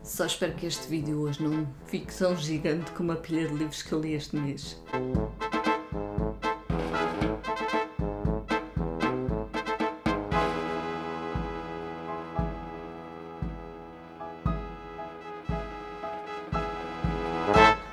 Só espero que este vídeo hoje não fique tão gigante como a pilha de livros que eu li este mês.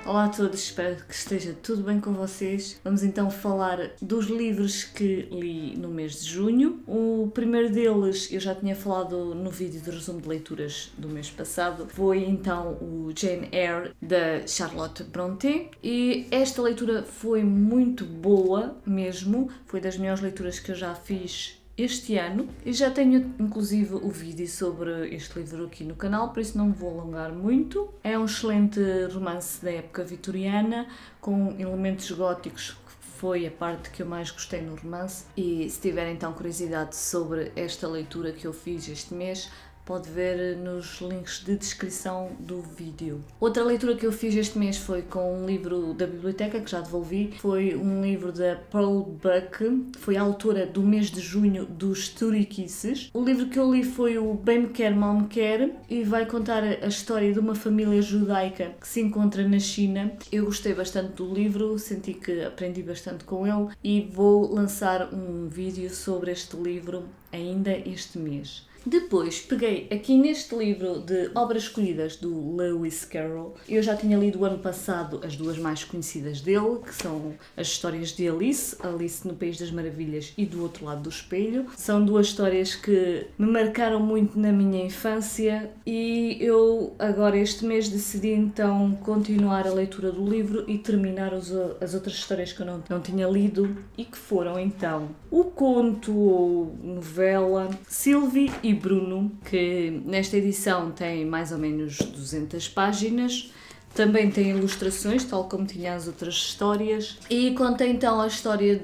Olá a todos, espero que esteja tudo bem com vocês. Vamos então falar dos livros que li no mês de junho. O primeiro deles eu já tinha falado no vídeo de resumo de leituras do mês passado. Foi então o Jane Eyre, da Charlotte Brontë. E esta leitura foi muito boa mesmo, foi das melhores leituras que eu já fiz este ano, e já tenho inclusive o vídeo sobre este livro aqui no canal, por isso não me vou alongar muito. É um excelente romance da época vitoriana, com elementos góticos, que foi a parte que eu mais gostei no romance, e se tiverem então curiosidade sobre esta leitura que eu fiz este mês, pode ver nos links de descrição do vídeo. Outra leitura que eu fiz este mês foi com um livro da biblioteca, que já devolvi. Foi um livro da Pearl Buck, foi a autora do mês de junho dos Turiquices. O livro que eu li foi o Bem Me Quer, Mal Me Quer, e vai contar a história de uma família judaica que se encontra na China. Eu gostei bastante do livro, senti que aprendi bastante com ele, e vou lançar um vídeo sobre este livro ainda este mês. Depois peguei aqui neste livro de Obras Escolhidas do Lewis Carroll. Eu já tinha lido o ano passado as duas mais conhecidas dele, que são as histórias de Alice, Alice no País das Maravilhas e Do Outro Lado do Espelho. São duas histórias que me marcaram muito na minha infância, e eu agora este mês decidi então continuar a leitura do livro e terminar as outras histórias que eu não tinha lido, e que foram então o conto ou novela Sylvie e Bruno, que nesta edição tem mais ou menos 200 páginas. Também tem ilustrações, tal como tinha as outras histórias, e conta então a história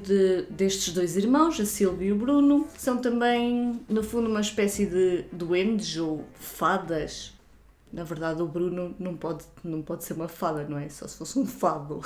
destes dois irmãos, a Sylvie e o Bruno. São também, no fundo, uma espécie de duendes ou fadas. Na verdade, o Bruno não pode ser uma fada, não é? Só se fosse um fado.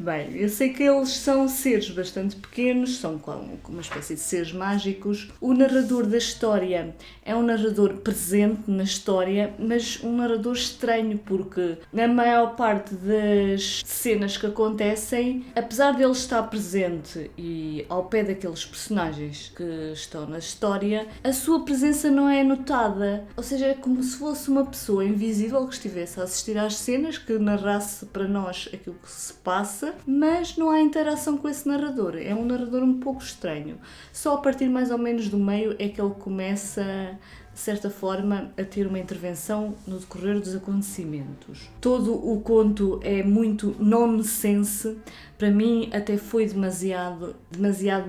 Bem, eu sei que eles são seres bastante pequenos, são como uma espécie de seres mágicos. O narrador da história é um narrador presente na história, mas um narrador estranho, porque na maior parte das cenas que acontecem, apesar dele estar presente e ao pé daqueles personagens que estão na história, a sua presença não é notada. Ou seja, é como se fosse uma pessoa invisível que estivesse a assistir às cenas, que narrasse para nós aquilo que se passa, mas não há interação com esse narrador. É um narrador um pouco estranho. Só a partir mais ou menos do meio é que ele começa, de certa forma, a ter uma intervenção no decorrer dos acontecimentos. Todo o conto é muito nonsense. Para mim até foi demasiado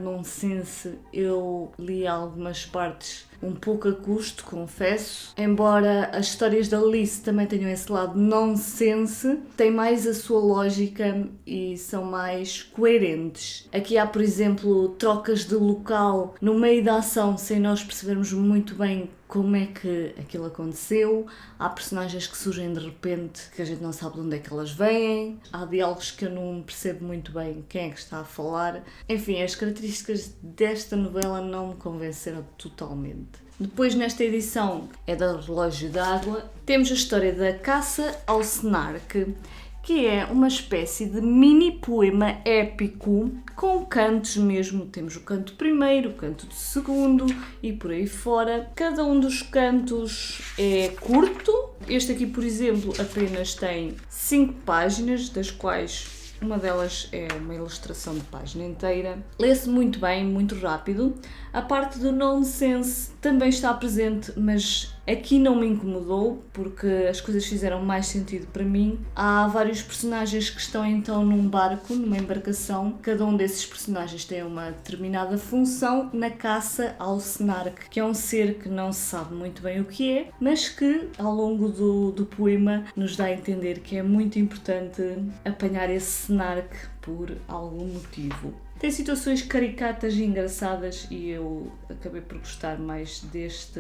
nonsense. Eu li algumas partes um pouco a custo, confesso. Embora as histórias da Alice também tenham esse lado nonsense, tem mais a sua lógica e são mais coerentes. Aqui há, por exemplo, trocas de local no meio da ação, sem nós percebermos muito bem como é que aquilo aconteceu. Há personagens que surgem de repente que a gente não sabe de onde é que elas vêm. Há diálogos que eu não percebo muito bem quem é que está a falar. Enfim, as características desta novela não me convenceram totalmente. Depois, nesta edição, é da Relógio d'Água. Temos a história da Caça ao Snark, que é uma espécie de mini poema épico com cantos mesmo. Temos o canto primeiro, o canto segundo e por aí fora. Cada um dos cantos é curto. Este aqui, por exemplo, apenas tem 5 páginas, das quais uma delas é uma ilustração de página inteira. Lê-se muito bem, muito rápido. A parte do nonsense também está presente, mas aqui não me incomodou, porque as coisas fizeram mais sentido para mim. Há vários personagens que estão então num barco, numa embarcação. Cada um desses personagens tem uma determinada função na caça ao Snark, que é um ser que não se sabe muito bem o que é, mas que ao longo do poema nos dá a entender que é muito importante apanhar esse Snark por algum motivo. Tem situações caricatas e engraçadas, e eu acabei por gostar mais deste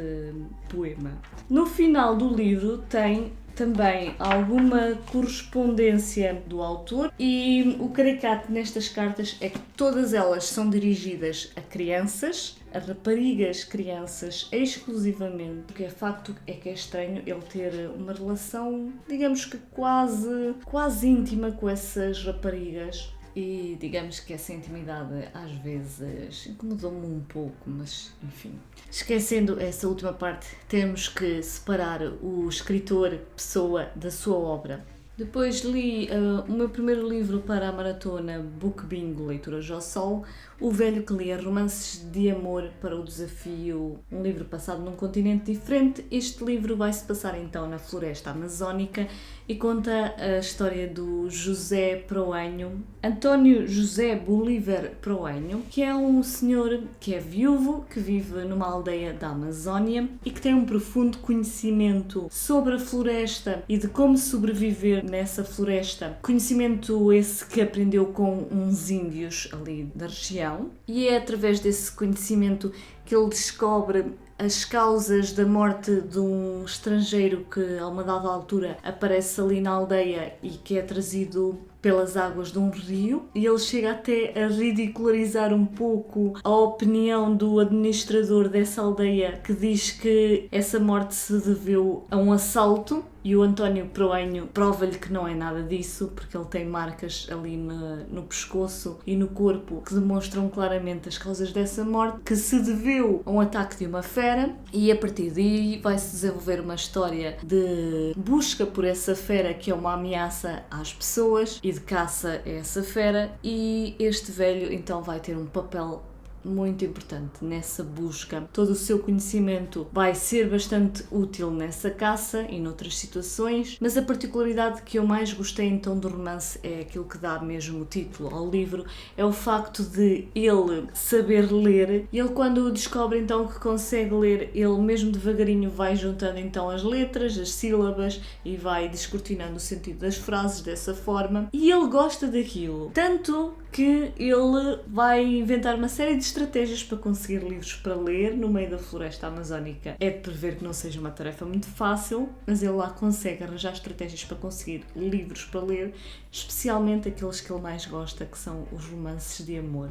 poema. No final do livro tem também alguma correspondência do autor, e o caricato nestas cartas é que todas elas são dirigidas a crianças, a raparigas, crianças, exclusivamente, porque é facto é que é estranho ele ter uma relação, digamos que quase íntima com essas raparigas. E digamos que essa intimidade às vezes incomodou-me um pouco, mas enfim. Esquecendo essa última parte, temos que separar o escritor, pessoa, da sua obra. Depois li o meu primeiro livro para a maratona Book Bingo Leituras ao Sol, O Velho que Lia Romances de Amor para o Desafio, um livro passado num continente diferente. Este livro vai-se passar então na floresta amazónica e conta a história do José Proenho, António José Bolívar Proenho, que é um senhor que é viúvo, que vive numa aldeia da Amazónia e que tem um profundo conhecimento sobre a floresta e de como sobreviver nessa floresta. Conhecimento esse que aprendeu com uns índios ali da região, e é através desse conhecimento que ele descobre as causas da morte de um estrangeiro que a uma dada altura aparece ali na aldeia e que é trazido pelas águas de um rio, e ele chega até a ridicularizar um pouco a opinião do administrador dessa aldeia, que diz que essa morte se deveu a um assalto, e o António Proenho prova-lhe que não é nada disso, porque ele tem marcas ali no pescoço e no corpo que demonstram claramente as causas dessa morte, que se deveu a um ataque de uma fera, e a partir daí vai-se desenvolver uma história de busca por essa fera que é uma ameaça às pessoas e de caça a essa fera, e este velho então vai ter um papel muito importante nessa busca. Todo o seu conhecimento vai ser bastante útil nessa caça e noutras situações, mas a particularidade que eu mais gostei então do romance é aquilo que dá mesmo o título ao livro, é o facto de ele saber ler, e ele quando descobre então que consegue ler, ele mesmo devagarinho vai juntando então as letras, as sílabas, e vai descortinando o sentido das frases dessa forma, e ele gosta daquilo, tanto que ele vai inventar uma série de estratégias para conseguir livros para ler no meio da floresta amazónica. É de prever que não seja uma tarefa muito fácil, mas ele lá consegue arranjar estratégias para conseguir livros para ler, especialmente aqueles que ele mais gosta, que são os romances de amor.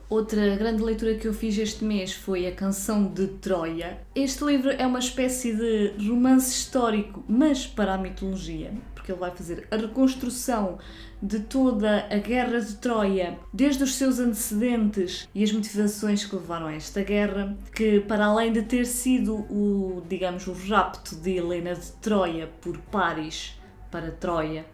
Outra grande leitura que eu fiz este mês foi A Canção de Troia. Este livro é uma espécie de romance histórico, mas para a mitologia, porque ele vai fazer a reconstrução de toda a Guerra de Troia, desde os seus antecedentes e as motivações que levaram a esta guerra, que para além de ter sido o rapto de Helena de Troia por Paris para Troia.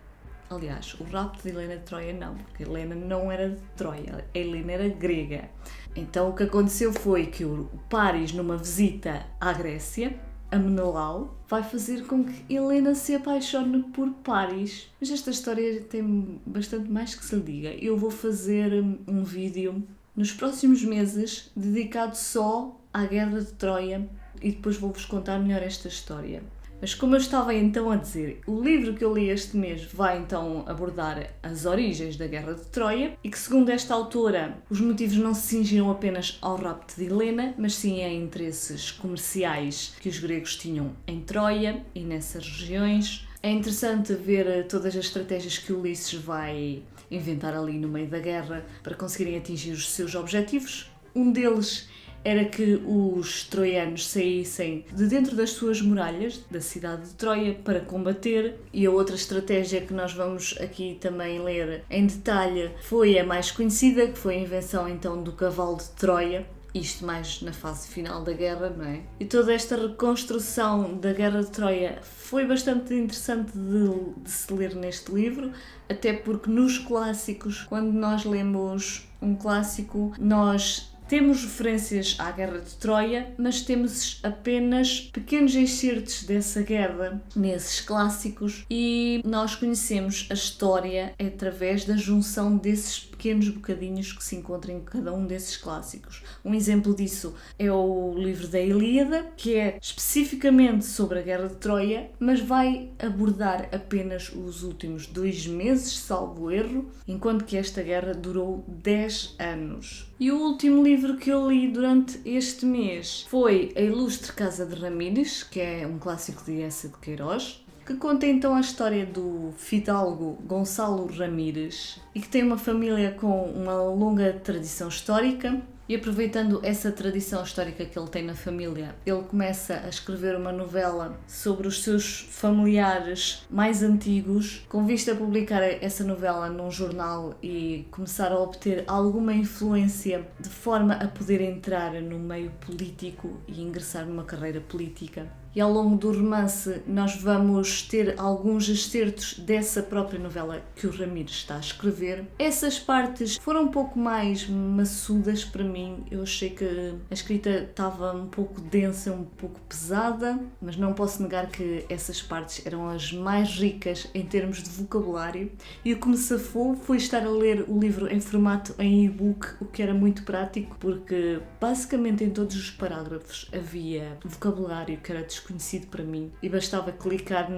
Aliás, o rapto de Helena de Troia não, porque Helena não era de Troia, a Helena era grega. Então o que aconteceu foi que o Paris, numa visita à Grécia, a Menelau, vai fazer com que Helena se apaixone por Paris. Mas esta história tem bastante mais que se lhe diga. Eu vou fazer um vídeo nos próximos meses dedicado só à Guerra de Troia e depois vou-vos contar melhor esta história. Mas como eu estava então a dizer, o livro que eu li este mês vai então abordar as origens da Guerra de Troia, e que segundo esta autora os motivos não se cingiam apenas ao rapto de Helena, mas sim a interesses comerciais que os gregos tinham em Troia e nessas regiões. É interessante ver todas as estratégias que Ulisses vai inventar ali no meio da guerra para conseguirem atingir os seus objetivos. Um deles era que os troianos saíssem de dentro das suas muralhas, da cidade de Troia, para combater, e a outra estratégia que nós vamos aqui também ler em detalhe foi a mais conhecida, que foi a invenção então do cavalo de Troia, isto mais na fase final da guerra, não é? E toda esta reconstrução da Guerra de Troia foi bastante interessante de se ler neste livro, até porque nos clássicos, quando nós lemos um clássico, nós temos referências à Guerra de Troia, mas temos apenas pequenos excertos dessa guerra nesses clássicos, e nós conhecemos a história através da junção desses pequenos bocadinhos que se encontram em cada um desses clássicos. Um exemplo disso é o livro da Ilíada, que é especificamente sobre a Guerra de Troia, mas vai abordar apenas os últimos 2 meses, salvo erro, enquanto que esta guerra durou 10 anos. E o último livro que eu li durante este mês foi A Ilustre Casa de Ramírez, que é um clássico de Eça de Queiroz, que conta então a história do fidalgo Gonçalo Ramírez, e que tem uma família com uma longa tradição histórica, E aproveitando essa tradição histórica que ele tem na família, ele começa a escrever uma novela sobre os seus familiares mais antigos, com vista a publicar essa novela num jornal e começar a obter alguma influência de forma a poder entrar no meio político e ingressar numa carreira política. E ao longo do romance nós vamos ter alguns excertos dessa própria novela que o Ramires está a escrever. Essas partes foram um pouco mais maçudas para mim. Eu achei que a escrita estava um pouco densa, um pouco pesada, mas não posso negar que essas partes eram as mais ricas em termos de vocabulário. E o que me safou foi estar a ler o livro em formato em e-book, o que era muito prático, porque basicamente em todos os parágrafos havia vocabulário que era desconhecido para mim e bastava clicar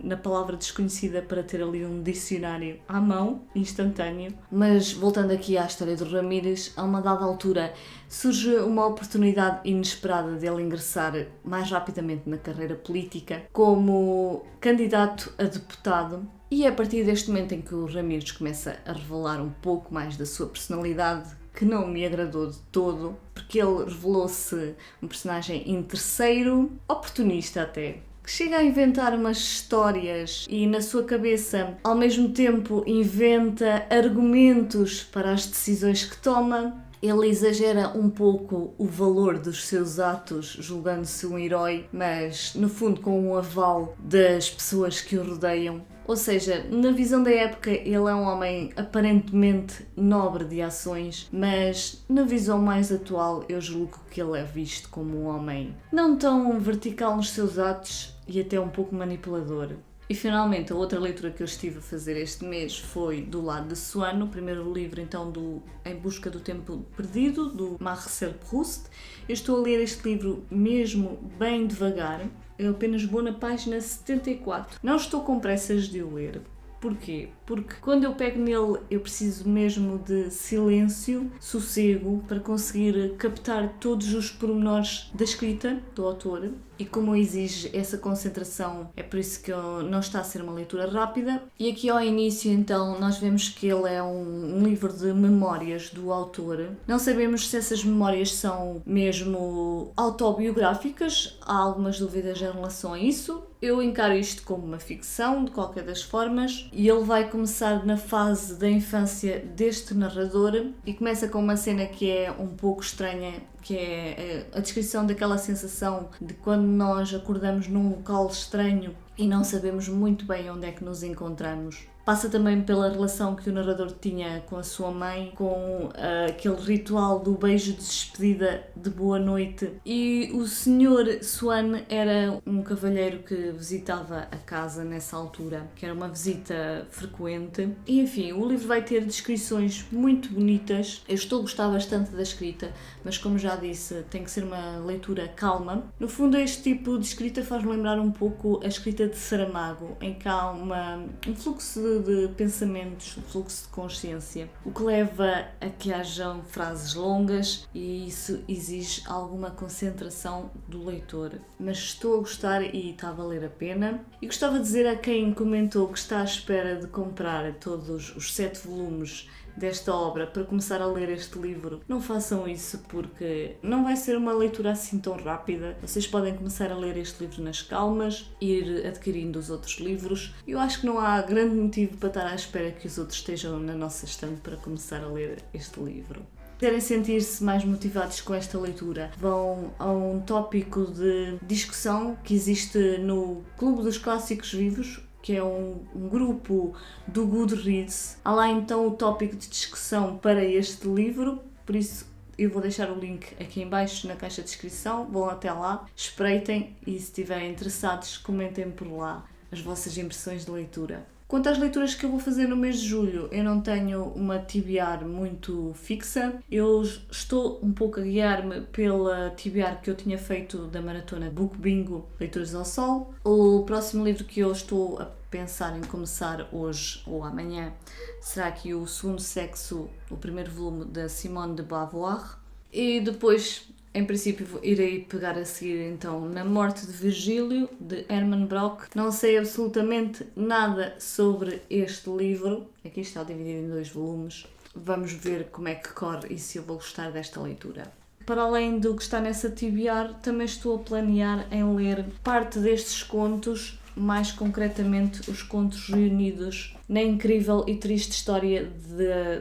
na palavra desconhecida para ter ali um dicionário à mão, instantâneo. Mas voltando aqui à história do Ramires, a uma dada altura surge uma oportunidade inesperada dele ingressar mais rapidamente na carreira política como candidato a deputado. E é a partir deste momento em que o Ramires começa a revelar um pouco mais da sua personalidade, que não me agradou de todo, porque ele revelou-se um personagem interesseiro, oportunista até, que chega a inventar umas histórias e na sua cabeça ao mesmo tempo inventa argumentos para as decisões que toma. Ele exagera um pouco o valor dos seus atos, julgando-se um herói, mas no fundo com um aval das pessoas que o rodeiam. Ou seja, na visão da época ele é um homem aparentemente nobre de ações, mas na visão mais atual eu julgo que ele é visto como um homem não tão vertical nos seus atos e até um pouco manipulador. E finalmente a outra leitura que eu estive a fazer este mês foi do Lado de Swann, o primeiro livro então do Em Busca do Tempo Perdido, do Marcel Proust. Eu estou a ler este livro mesmo bem devagar. Eu apenas vou na página 74. Não estou com pressas de o ler. Porquê? Porque quando eu pego nele eu preciso mesmo de silêncio, sossego, para conseguir captar todos os pormenores da escrita do autor. E como exige essa concentração, é por isso que não está a ser uma leitura rápida. E aqui ao início, então, nós vemos que ele é um livro de memórias do autor. Não sabemos se essas memórias são mesmo autobiográficas, há algumas dúvidas em relação a isso. Eu encaro isto como uma ficção, de qualquer das formas, e ele vai começar na fase da infância deste narrador e começa com uma cena que é um pouco estranha, que é a descrição daquela sensação de quando nós acordamos num local estranho e não sabemos muito bem onde é que nos encontramos. Passa também pela relação que o narrador tinha com a sua mãe, com aquele ritual do beijo de despedida de boa noite. E o Sr. Swann era um cavalheiro que visitava a casa nessa altura, que era uma visita frequente. E enfim, o livro vai ter descrições muito bonitas. Eu estou a gostar bastante da escrita, mas como já disse, tem que ser uma leitura calma. No fundo, este tipo de escrita faz-me lembrar um pouco a escrita de Saramago, em que há um fluxo de pensamentos, um fluxo de consciência, o que leva a que hajam frases longas e isso exige alguma concentração do leitor. Mas estou a gostar e está a valer a pena. E gostava de dizer a quem comentou que está à espera de comprar todos os 7 volumes desta obra para começar a ler este livro, não façam isso porque não vai ser uma leitura assim tão rápida. Vocês podem começar a ler este livro nas calmas, ir adquirindo os outros livros. Eu acho que não há grande motivo para estar à espera que os outros estejam na nossa estante para começar a ler este livro. Se quiserem sentir-se mais motivados com esta leitura, vão a um tópico de discussão que existe no Clube dos Clássicos Vivos, que é um grupo do Goodreads. Há lá então o tópico de discussão para este livro, por isso eu vou deixar o link aqui em baixo na caixa de descrição, vão até lá, espreitem e se estiverem interessados comentem por lá as vossas impressões de leitura. Quanto às leituras que eu vou fazer no mês de julho, eu não tenho uma TBR muito fixa. Eu estou um pouco a guiar-me pela TBR que eu tinha feito da maratona Book Bingo Leituras ao Sol. O próximo livro que eu estou a pensar em começar hoje ou amanhã será aqui o Segundo Sexo, o primeiro volume da Simone de Beauvoir. E depois, em princípio, irei pegar a seguir então Na Morte de Virgílio, de Hermann Broch. Não sei absolutamente nada sobre este livro. Aqui está dividido em 2 volumes. vamos ver como é que corre e se eu vou gostar desta leitura. Para além do que está nessa TBR, também estou a planear em ler parte destes contos, mais concretamente os contos reunidos na incrível e triste história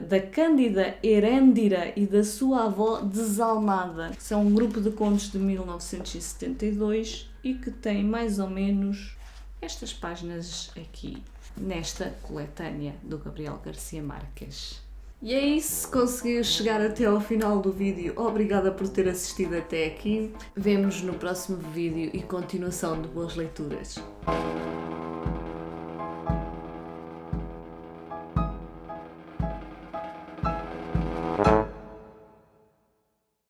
da Cândida Herêndira e da sua avó desalmada. São um grupo de contos de 1972 e que tem mais ou menos estas páginas aqui, nesta coletânea do Gabriel Garcia Marques. E é isso, conseguiu chegar até ao final do vídeo. Obrigada por ter assistido até aqui. Vemo-nos no próximo vídeo e continuação de boas leituras.